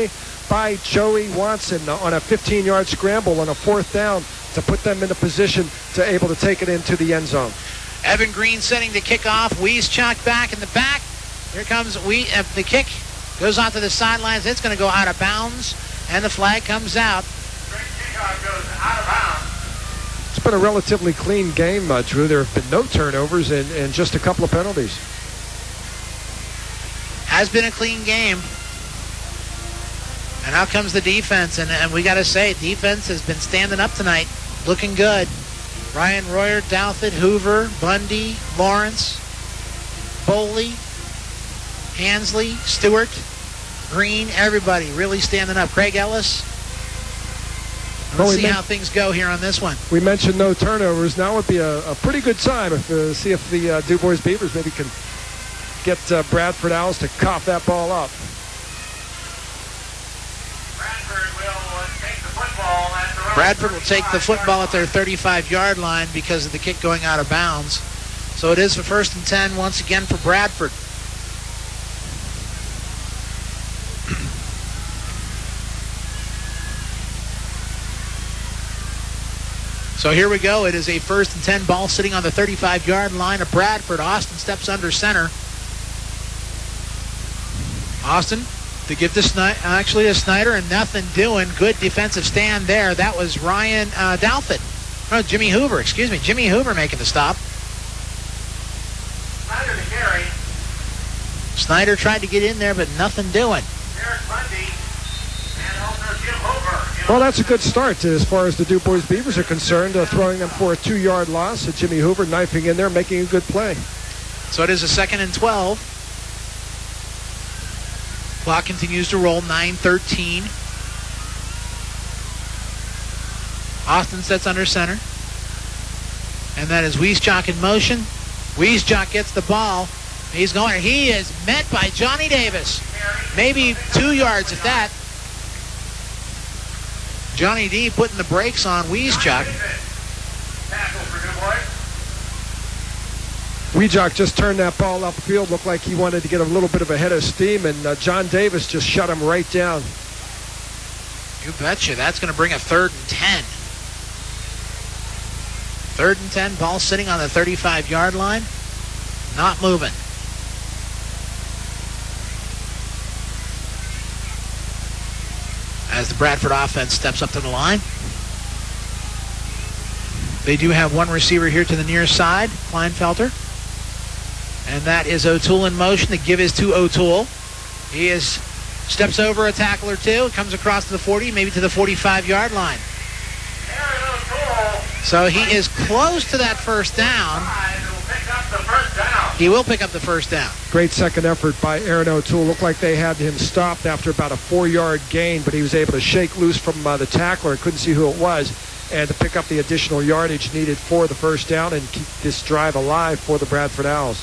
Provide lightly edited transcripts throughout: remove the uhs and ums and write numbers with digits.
play by Joey Watson on a 15-yard scramble on a 4th down to put them in a position to able to take it into the end zone. Evan Green setting the kick off. Wieszczak back in the back. Here comes the kick. Goes onto the sidelines. It's going to go out of bounds, and the flag comes out. Great kickoff goes out of bounds. It's been a relatively clean game, Drew. There have been no turnovers and just a couple of penalties. Has been a clean game. And out comes the defense. And we got to say, defense has been standing up tonight. Looking good. Ryan Royer, Douthit, Hoover, Bundy, Lawrence, Boley, Hansley, Stewart, Green, everybody really standing up. Craig Ellis. Let's see how things go here on this one. We mentioned no turnovers. Now would be a pretty good time to see if the Dubois Beavers maybe can get Bradford Owls to cough that ball up. Bradford will take the football at their 35-yard line because of the kick going out of bounds. So it is for 1st and 10 once again for Bradford. So here we go. It is a 1st and 10 ball sitting on the 35-yard line of Bradford. Austin steps under center. Austin to give to Snyder, and nothing doing. Good defensive stand there. That was Ryan Douthit. No, Jimmy Hoover, excuse me. Jimmy Hoover making the stop. Snyder to carry. Snyder tried to get in there, but nothing doing. Derek Bundy and also Jim Hoover. Well, that's a good start as far as the Dubois Beavers are concerned, throwing them for a 2-yard loss. Jimmy Hoover knifing in there, making a good play. So it is a 2nd and 12. Clock continues to roll, 9:13. Austin sets under center. And that is Wieszczak in motion. Wieszczak gets the ball. He's going. He is met by Johnny Davis. Maybe 2 yards if that. Johnny D putting the brakes on Wieszczak. Tackle for Dubois. Wieszczak just turned that ball upfield. Looked like he wanted to get a little bit of a head of steam, and John Davis just shut him right down. You betcha. That's going to bring a 3rd and 10. 3rd and 10, ball sitting on the 35-yard line. Not moving. As the Bradford offense steps up to the line. They do have one receiver here to the near side, Kleinfelter. And that is O'Toole in motion. The give is to O'Toole. He steps over a tackle or two, comes across to the 40, maybe to the 45-yard line. So he is close to that 1st down. He will pick up the 1st down. Great second effort by Aaron O'Toole. Looked like they had him stopped after about a 4-yard gain, but he was able to shake loose from the tackler. Couldn't see who it was, and to pick up the additional yardage needed for the 1st down and keep this drive alive for the Bradford Owls.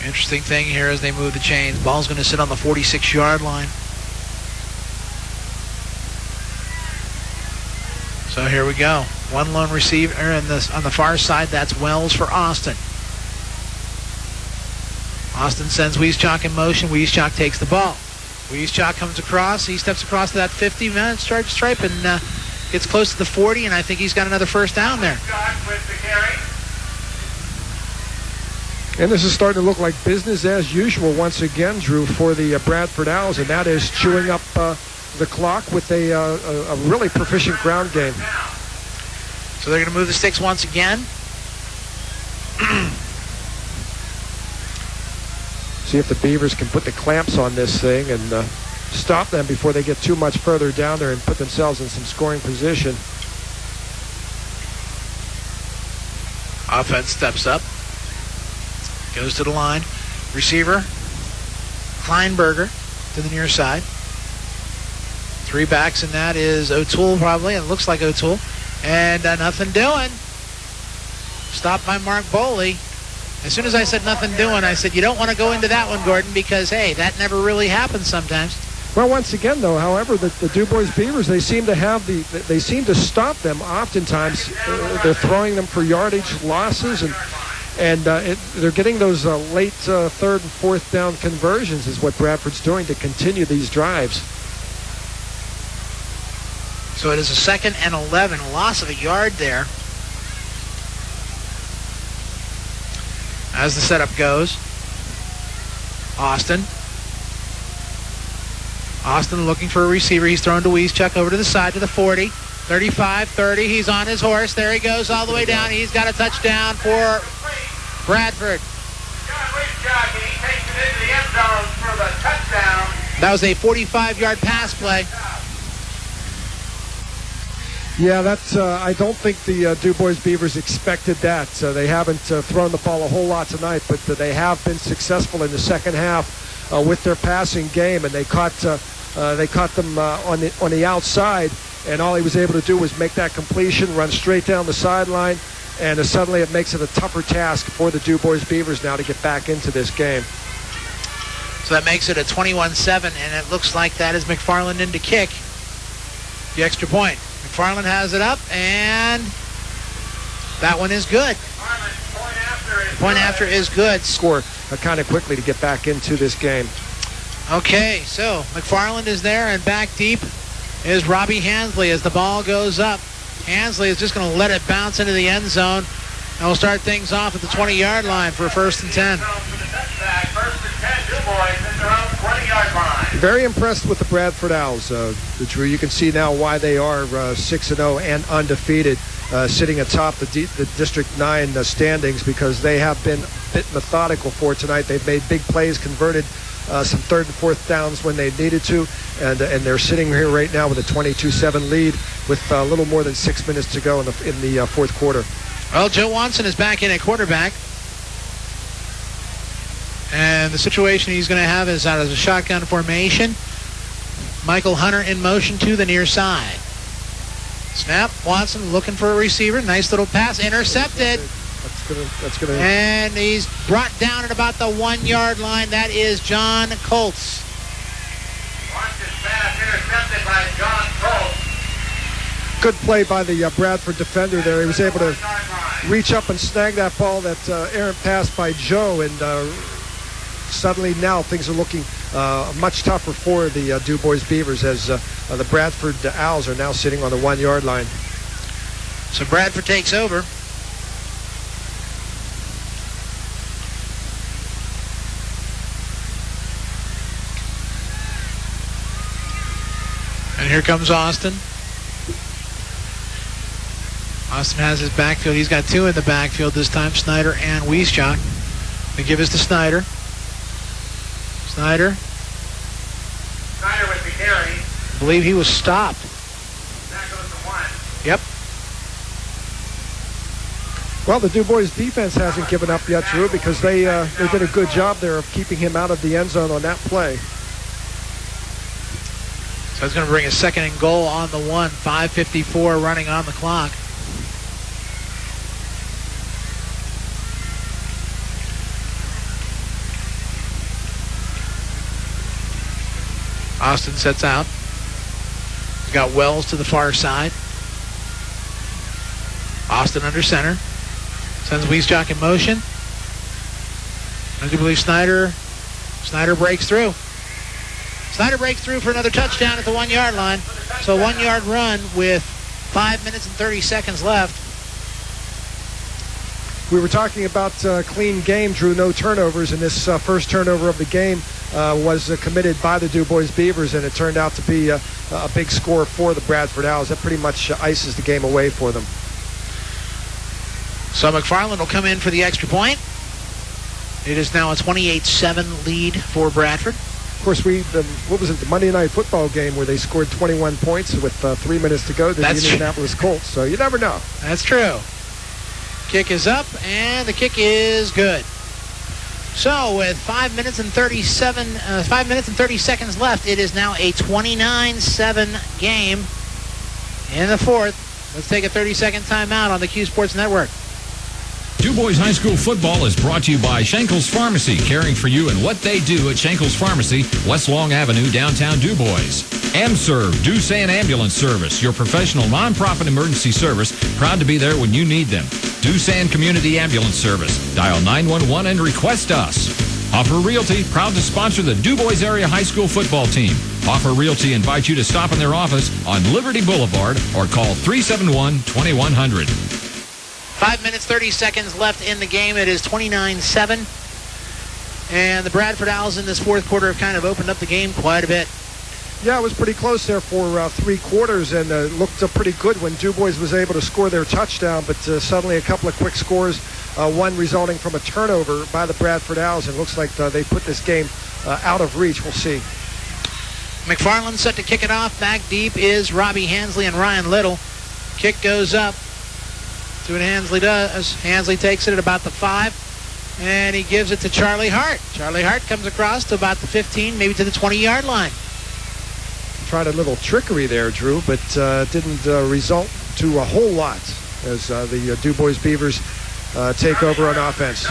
Interesting thing here as they move the chains. Ball's going to sit on the 46-yard line. So here we go. One lone receiver on the far side. That's Wells for Austin. Austin sends Wieszczak in motion. Wieszczak takes the ball. Wieszczak comes across. He steps across to that 50-minute stripe and gets close to the 40, and I think he's got another 1st down there. With the carry. And this is starting to look like business as usual once again, Drew, for the Bradford Owls, and that is chewing up the clock with a really proficient ground game. So they're going to move the sticks once again. See if the Beavers can put the clamps on this thing and stop them before they get too much further down there and put themselves in some scoring position. Offense steps up. Goes to the line. Receiver, Kleinberger to the near side. 3 backs, and that is O'Toole probably. It looks like O'Toole. And nothing doing. Stopped by Mark Boley. As soon as I said nothing doing, I said, you don't want to go into that one, Gordon, because, hey, that never really happens sometimes. Well, once again, though, however, the Dubois Beavers, they seem to stop them oftentimes. They're throwing them for yardage losses, And they're getting those late third and fourth down conversions is what Bradford's doing to continue these drives. So it is a 2nd and 11, a loss of a yard there. As the setup goes, Austin looking for a receiver. He's thrown to Wieszczuk over to the side to the 40. 35, 30. He's on his horse. There he goes all the way down. He's got a touchdown for Bradford. He takes it into the end zone for the touchdown. That was a 45-yard pass play. Yeah, that's. I don't think the Dubois Beavers expected that. They haven't thrown the ball a whole lot tonight, but they have been successful in the second half with their passing game, and they caught them on the outside, and all he was able to do was make that completion, run straight down the sideline, and suddenly it makes it a tougher task for the Dubois Beavers now to get back into this game. So that makes it a 21-7, and it looks like that is McFarland in to kick the extra point. McFarland has it up, and that one is good. Point after is good. Score kind of quickly to get back into this game. Okay, so McFarland is there, and back deep is Robbie Hansley as the ball goes up. Hansley is just going to let it bounce into the end zone, and we'll start things off at the 20-yard line for 1st and 10. Very impressed with the Bradford Owls, Drew. You can see now why they are 6-0 and undefeated, sitting atop the District 9 standings, because they have been a bit methodical for tonight. They've made big plays, converted some third and fourth downs when they needed to, and they're sitting here right now with a 22-7 lead with a little more than 6 minutes to go in the fourth quarter. Well, Joe Watson is back in at quarterback. And the situation he's going to have is out of a shotgun formation. Michael Hunter in motion to the near side. Snap. Watson looking for a receiver. Nice little pass. Intercepted. That's gonna. And he's brought down at about the 1-yard line. That is John Colts. Watson pass intercepted by John Colts. Good play by the Bradford defender there. He was able to reach up and snag that ball, that errant pass by Joe, and suddenly now things are looking much tougher for the Dubois Beavers as the Bradford Owls are now sitting on the 1-yard line. So Bradford takes over. And here comes Austin. Austin has his backfield. He's got two in the backfield this time, Snyder and Wieszczuk. They give us to Snyder. Snyder with the carry. I believe he was stopped. That goes to 1. Yep. Well, the Dubois defense hasn't given up yet, Drew, because they did a good job there of keeping him out of the end zone on that play. So it's going to bring a 2nd and goal on the 1. 5:54 running on the clock. Austin sets out. He's got Wells to the far side. Austin under center. Sends Wieszczuk in motion. I do believe Snyder breaks through. Snyder breaks through for another touchdown at the 1-yard line. So 1-yard run with 5 minutes and 30 seconds left. We were talking about clean game, Drew, no turnovers, and this first turnover of the game was committed by the Dubois Beavers, and it turned out to be a big score for the Bradford Owls. That pretty much ices the game away for them. So McFarland will come in for the extra point. It is now a 28-7 lead for Bradford. Of course, the Monday Night Football game where they scored 21 points with 3 minutes to go to the Indianapolis Colts, so you never know. That's true. Kick is up, and the kick is good. So with 5 minutes and 30 seconds left, it is now a 29-7 game in the fourth. Let's take a 30-second timeout on the Q Sports Network. Dubois High School football is brought to you by Schenkel's Pharmacy, caring for you and what they do at Schenkel's Pharmacy, West Long Avenue, downtown Dubois. AmServe, Dusan Ambulance Service, your professional nonprofit emergency service, proud to be there when you need them. Dusan Community Ambulance Service. Dial 911 and request us. Offer Realty, proud to sponsor the Dubois Area High School football team. Offer Realty invites you to stop in their office on Liberty Boulevard or call 371-2100. 5 minutes, 30 seconds left in the game. It is 29-7. And the Bradford Owls in this fourth quarter have kind of opened up the game quite a bit. Yeah, it was pretty close there for 3 quarters, and looked pretty good when Dubois was able to score their touchdown, but suddenly a couple of quick scores, one resulting from a turnover by the Bradford Owls, and it looks like they put this game out of reach. We'll see. McFarland set to kick it off. Back deep is Robbie Hansley and Ryan Little. Kick goes up. See what Hansley does. Hansley takes it at about the 5, and he gives it to Charlie Hart. Charlie Hart comes across to about the 15, maybe to the 20-yard line. Tried a little trickery there, Drew, but didn't result to a whole lot as the Dubois Beavers take over on offense.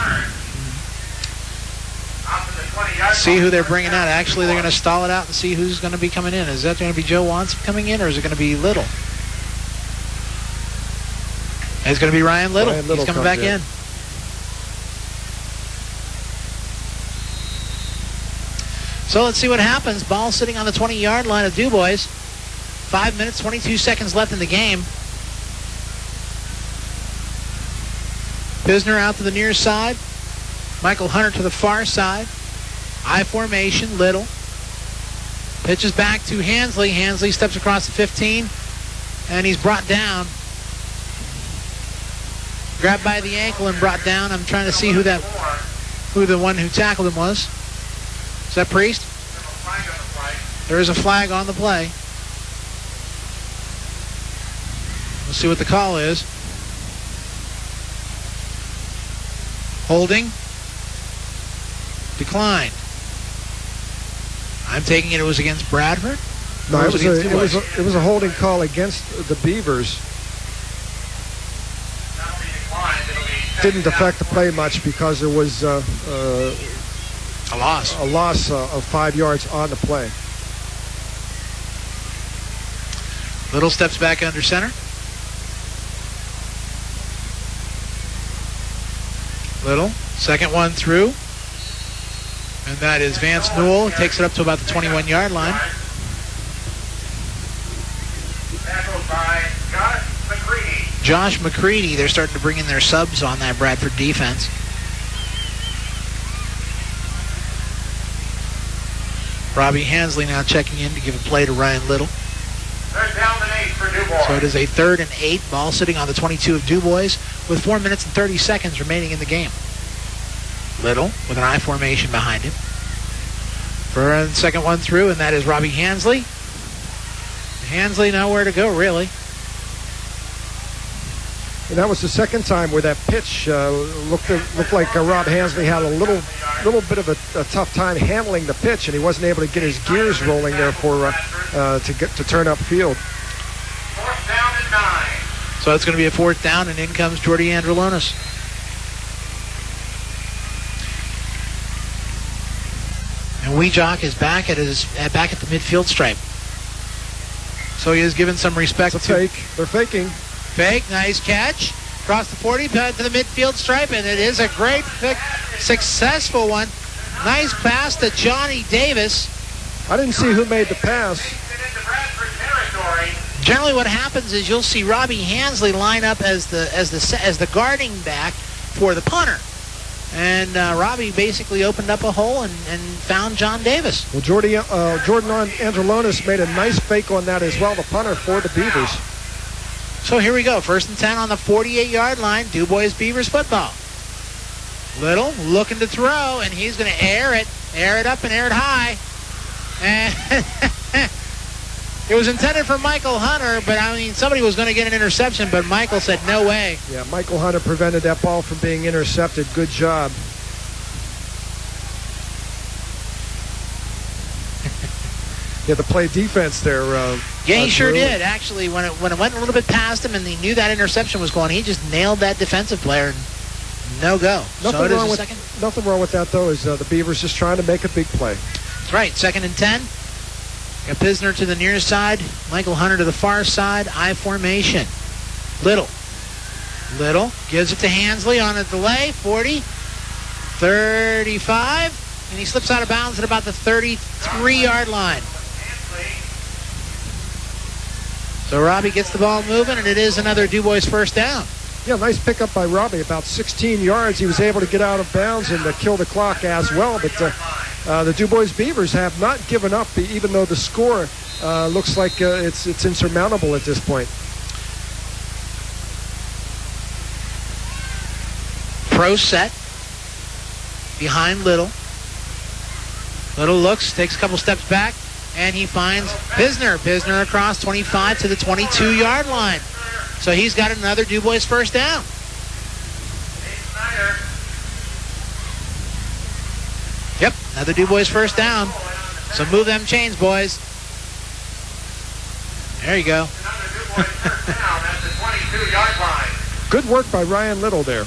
See who they're bringing out. Actually, they're going to stall it out and see who's going to be coming in. Is that going to be Joe Watson coming in, or is it going to be Little? It's going to be Ryan Little. He's coming back in. So let's see what happens. Ball sitting on the 20-yard line of Dubois. 5 minutes, 22 seconds left in the game. Pisner out to the near side. Michael Hunter to the far side. I formation, Little. Pitches back to Hansley. Hansley steps across the 15, and he's brought down. Grabbed by the ankle and brought down. I'm trying to see who the one who tackled him was. Is that Priest? There is a flag on the play. We'll see what the call is. Holding. Declined. I'm taking it was against Bradford? No, it was a holding call against the Beavers. Didn't affect the play much because there was a loss of 5 yards on the play. Little steps back under center. Little, second one through. And that is Vance Newell. Takes it up to about the 21-yard line. Tackled by Josh McCready. Josh McCready. They're starting to bring in their subs on that Bradford defense. Robbie Hansley now checking in to give a play to Ryan Little. Third down and 8 for Dubois. So it is a 3rd and 8. Ball sitting on the 22 of Dubois with 4 minutes and 30 seconds remaining in the game. Little with an I formation behind him. For a second one through, and that is Robbie Hansley. Hansley nowhere to go, really. And that was the second time where that pitch looked like Rob Hansley had a little bit of a tough time handling the pitch, and he wasn't able to get his gears rolling there for to turn upfield. 4th down and 9. So it's going to be a 4th down, and in comes Jordy Androlonis. And Weejock is back at the midfield stripe. So he is given some respect. It's a fake. They're faking. Fake, nice catch. Across the 40 to the midfield stripe, and it is a great, successful one. Nice pass to Johnny Davis. I didn't see who made the pass. Generally what happens is you'll see Robbie Hansley line up as the guarding back for the punter. And Robbie basically opened up a hole and found John Davis. Well, Jordan Androlonis made a nice fake on that as well, the punter for the Beavers. So here we go. 1st and 10 on the 48-yard line. Dubois Beavers football. Little looking to throw, and he's going to air it up and air it high. And it was intended for Michael Hunter, but I mean, somebody was going to get an interception, but Michael said no way. Yeah, Michael Hunter prevented that ball from being intercepted. Good job. He had to play defense there. Yeah, he sure did. Actually, when it went a little bit past him and he knew that interception was going, he just nailed that defensive player. No go. Nothing wrong with that, though, is the Beavers just trying to make a big play. That's right. 2nd and 10. Got Pisner to the near side. Michael Hunter to the far side. I formation. Little gives it to Hansley on a delay. 40, 35, and he slips out of bounds at about the 33-yard line. So Robbie gets the ball moving, and it is another Dubois first down. Yeah, nice pickup by Robbie. About 16 yards. He was able to get out of bounds and kill the clock as well. But the Dubois Beavers have not given up, even though the score looks like it's insurmountable at this point. Pro set behind Little. Little looks, takes a couple steps back, and he finds Pisner. Pisner across 25 to the 22-yard line. So he's got another Dubois first down. Yep, another Dubois first down. So move them chains, boys. There you go. That's the 22-yard line. Good work by Ryan Little there.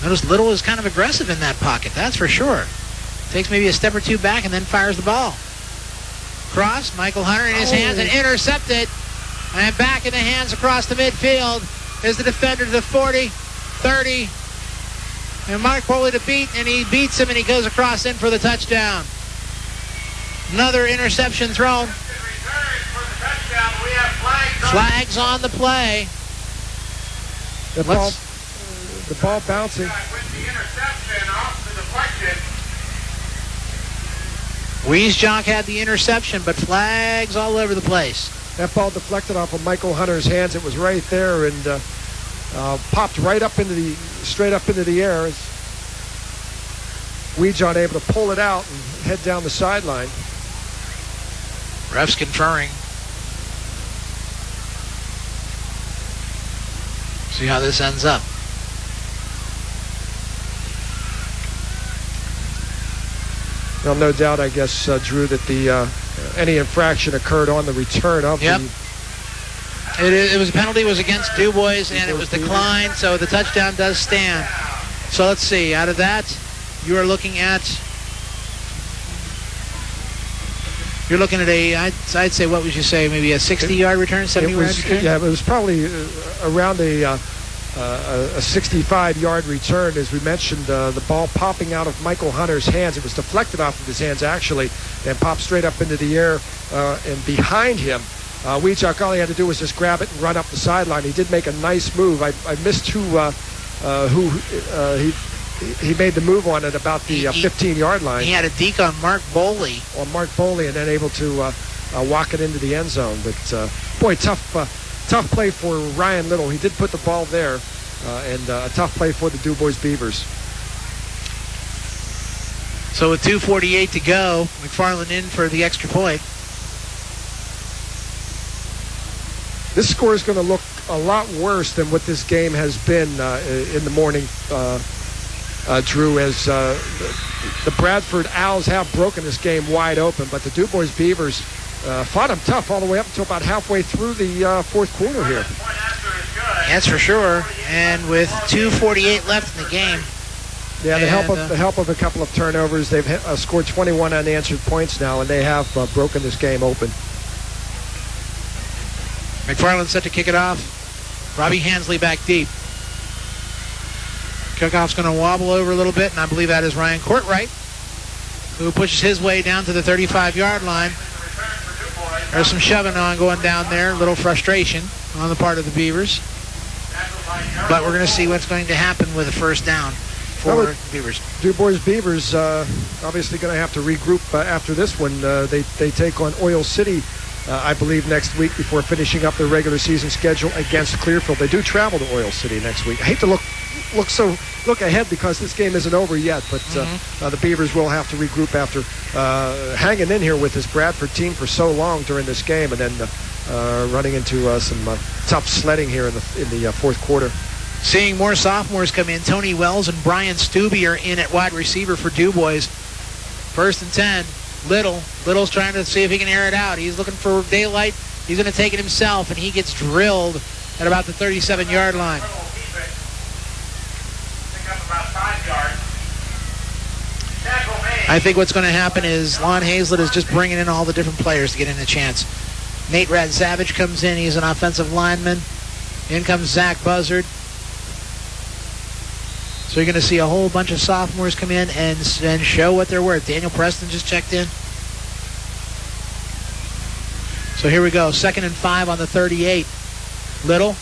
Notice Little is kind of aggressive in that pocket, that's for sure. Takes maybe a step or two back and then fires the ball. Cross, Michael Hunter in his hands and intercepted. And back in the hands across the midfield is the defender to the 40, 30. And Mark Foley to beat, and he beats him and he goes across in for the touchdown. Another interception thrown. Flags on the play. The ball bouncing. With the interception off the deflection. Wiesjock had the interception, but flags all over the place. That ball deflected off of Michael Hunter's hands. It was right there and popped right up straight up into the air. Wiesjock able to pull it out and head down the sideline. Refs conferring. See how this ends up. Well, no doubt, I guess, Drew, that any infraction occurred on the return of Yep. It was a penalty, was against Dubois, and it was Dubois. declined, so the touchdown does stand. So let's see, out of that, you are looking at I'd say, what would you say, maybe a 60-yard return, 70-yard return? Yeah, it was probably around a 65-yard return. As we mentioned, the ball popping out of Michael Hunter's hands. It was deflected off of his hands, actually, and popped straight up into the air and behind him. Wiesjock, all he had to do was just grab it and run up the sideline. He did make a nice move. I missed who he made the move on at about the 15-yard line. He had a deke on Mark Boley. On Mark Boley, and then able to walk it into the end zone. But, boy, tough play for Ryan Little. He did put the ball there, and a tough play for the Dubois Beavers. So with 2:48 to go, McFarland in for the extra point. This score is going to look a lot worse than what this game has been in the morning, Drew, as the Bradford Owls have broken this game wide open, but the Dubois Beavers fought them tough all the way up until about halfway through the fourth quarter here. That's for sure. And with 2:48 left in the game. Yeah, the help of a couple of turnovers, they've scored 21 unanswered points now, and they have broken this game open. McFarland set to kick it off. Robbie Hansley back deep. Kickoff's going to wobble over a little bit, and I believe that is Ryan Courtwright, who pushes his way down to the 35-yard line. There's some shoving on going down there, a little frustration on the part of the Beavers. But we're going to see what's going to happen with a first down for the Beavers. Dubois Beavers obviously going to have to regroup after this one. They take on Oil City, I believe, next week before finishing up their regular season schedule against Clearfield. They do travel to Oil City next week. I hate to look ahead because this game isn't over yet, but the Beavers will have to regroup after hanging in here with this Bradford team for so long during this game, and then running into some tough sledding here in the fourth quarter. Seeing more sophomores come in. Tony Wells and Brian Stubbe are in at wide receiver for Dubois. First and 10. Little's trying to see if he can air it out. He's looking for daylight. He's going to take it himself, and he gets drilled at about the 37-yard line. I think what's going to happen is Lon Hazlett is just bringing in all the different players to get in a chance. Nate Rad Savage comes in. He's an offensive lineman. In comes Zach Buzzard. So you're going to see a whole bunch of sophomores come in and show what they're worth. Daniel Preston just checked in. So here we go. 2nd and 5 on the 38. Little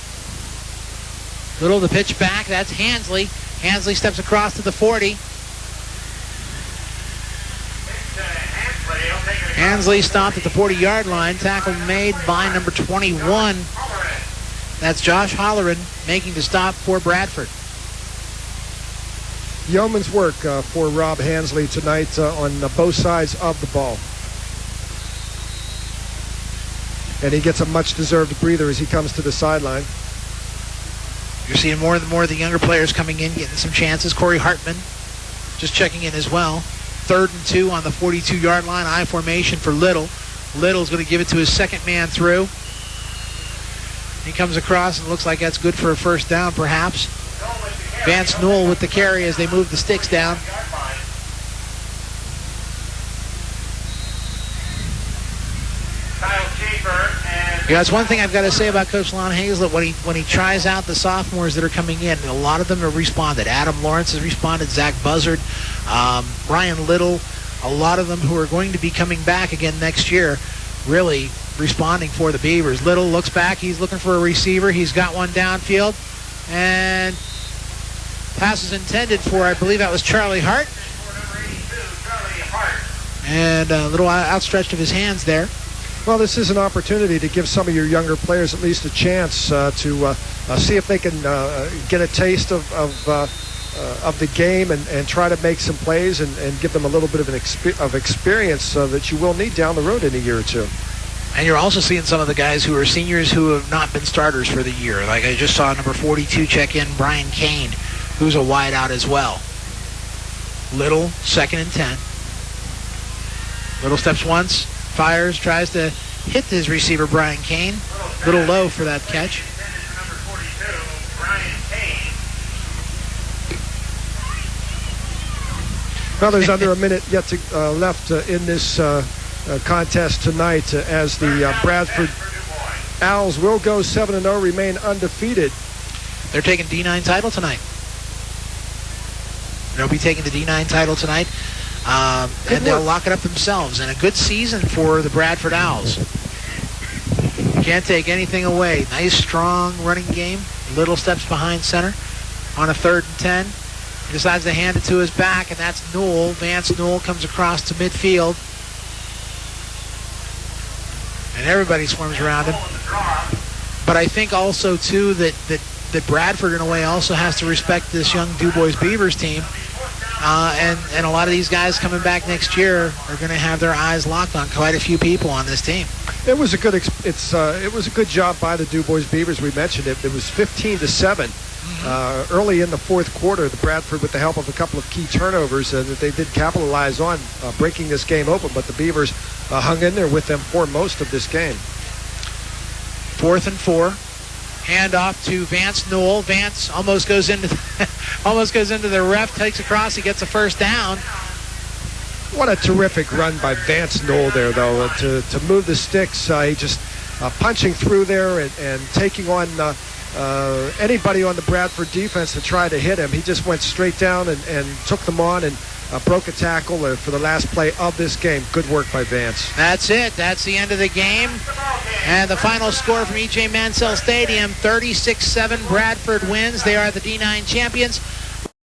the pitch back. That's Hansley. Hansley steps across to the 40. Hansley stopped at the 40-yard line. Tackle made by number 21. That's Josh Holleran making the stop for Bradford. Yeoman's work for Rob Hansley tonight on both sides of the ball. And he gets a much-deserved breather as he comes to the sideline. You're seeing more and more of the younger players coming in, getting some chances. Corey Hartman just checking in as well. 3rd and 2 on the 42-yard line. I formation for Little. Little's going to give it to his second man through. He comes across and looks like that's good for a first down, perhaps. Vance Newell with the carry as they move the sticks down. Yeah, that's one thing I've got to say about Coach Lon Hazlett. When he tries out the sophomores that are coming in, a lot of them have responded. Adam Lawrence has responded. Zach Buzzard, Ryan Little, a lot of them who are going to be coming back again next year, really responding for the Beavers. Little looks back. He's looking for a receiver. He's got one downfield. And pass is intended for, I believe that was Charlie Hart. And a little outstretched of his hands there. Well, this is an opportunity to give some of your younger players at least a chance to see if they can get a taste of the game and try to make some plays and give them a little bit of experience that you will need down the road in a year or two. And you're also seeing some of the guys who are seniors who have not been starters for the year. Like I just saw number 42 check in, Brian Kane, who's a wideout as well. Little, 2nd and 10. Little steps once, fires, tries to hit his receiver, Brian Kane. Little low for that catch. Well, there's under a minute yet to left in this contest tonight as the Bradford Owls will go 7-0, remain undefeated. They're taking D9 title tonight. They'll be taking the D9 title tonight, and they'll lock it up themselves. And a good season for the Bradford Owls. Can't take anything away. Nice, strong running game. Little steps behind center on a 3rd and 10. He decides to hand it to his back, and that's Newell. Vance Newell comes across to midfield. And everybody swarms around him. But I think also, too, that Bradford, in a way, also has to respect this young Dubois Beavers team. And a lot of these guys coming back next year are going to have their eyes locked on quite a few people on this team. It was a good it was a good job by the Dubois Beavers. We mentioned it. It was 15-7 early in the 4th quarter. The Bradford, with the help of a couple of key turnovers that they did capitalize on, breaking this game open. But the Beavers hung in there with them for most of this game. 4th and 4. Handoff to Vance Newell. Vance almost goes into the ref, takes across, he gets a first down. What a terrific run by Vance Newell there, though, to move the sticks. He just punching through there and taking on anybody on the Bradford defense to try to hit him. He just went straight down and took them on and broke a tackle for the last play of this game. Good work by Vance. That's it. That's the end of the game. And the final score from E.J. Mansell Stadium, 36-7. Bradford wins. They are the D9 champions.